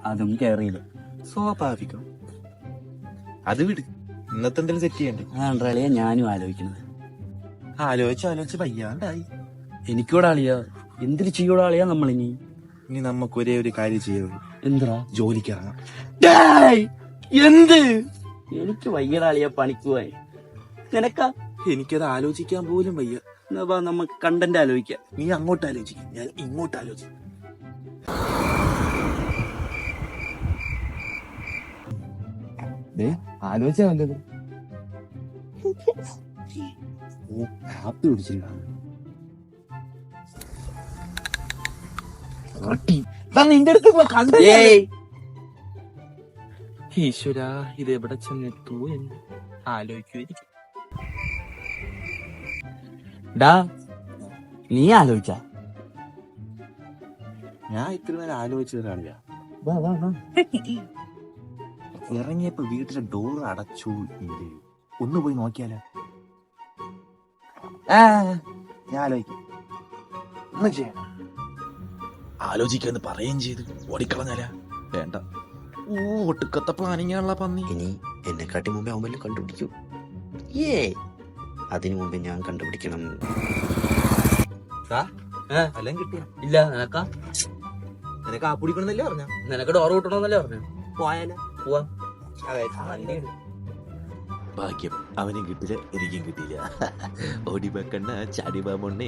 അതും കയറിയില്ല. സ്വാഭാവികം. അത് വിട്, ഇന്നത്തെ എന്തെങ്കിലും സെറ്റ് ചെയ്യണ്ടേ? അതാണ് അളിയ ഞാനും ആലോചിക്കുന്നത്. ആലോചിച്ച് വയ്യാണ്ടായി. എനിക്കൂടെ അളിയ എന്തിനു ചെയ്യൂടെ അളിയാ നമ്മളിനി? ഇനി നമുക്ക് ഒരേ ഒരു കാര്യം ചെയ്യുള്ളൂ. എന്താ? ജോലിക്ക് ഇറങ്ങാം. എന്ത്? എനിക്ക് വയ്യടാ അളിയ പണിക്ക് പോവാൻ. നിനക്കാ? എനിക്കത് ആലോചിക്കാൻ പോലും വയ്യ. എന്നാ നമുക്ക് കണ്ടന്റ് ആലോചിക്കാം. നീ അങ്ങോട്ട് ആലോചിക്കും, ഞാൻ ഇങ്ങോട്ട് ആലോചിക്കും. ആലോചിച്ചാ നല്ലത്. കാപ്പി കുടിച്ചിട്ടുണ്ടാവും. നിന്റെ അടുത്ത് ഈശ്വര, ഇത് എവിടെ ചെന്നെത്തു എന്ന് ആലോചിക്കുമായിരിക്കും. നീ ആലോചിച്ച? ഞാൻ ഇത്ര നേരം ആലോചിച്ചതാണ്. ഇറങ്ങിയപ്പോ വീട്ടിലെ ഡോർ അടച്ചു. ഒന്ന് പോയി നോക്കിയാലോ? ഞാൻ ആലോചിക്കാം. ഒന്നും ചെയ്യണം. ആലോചിക്കാന്ന് പറയുകയും ചെയ്ത് ഓടിക്കളഞ്ഞാലാ? വേണ്ട. ഒട്ടുക്കത്തെ പ്ലാനിങ്ങാണല്ലോ പന്നി. ഇനി എന്നെക്കാട്ടി മുമ്പേ അവൻ കണ്ടുപിടിക്കൂ. അതിനു മുമ്പേ ഞാൻ കണ്ടുപിടിക്കണം. എല്ലാം കിട്ടിയ? ഇല്ല. നിനക്കാ? നിനക്ക് ആ പിടിക്കണമെന്നല്ലേ പറഞ്ഞ? നിനക്ക് ഡോർ കിട്ടണമെന്നല്ലേ പറഞ്ഞു? പോയാലോ? പോവാം. ഭാഗ്യം, അവനും കിട്ടില്ല, എനിക്കും കിട്ടിയില്ല. ഓടിബക്കണ്ണ ചാടിബാ മൊണ്ണേ.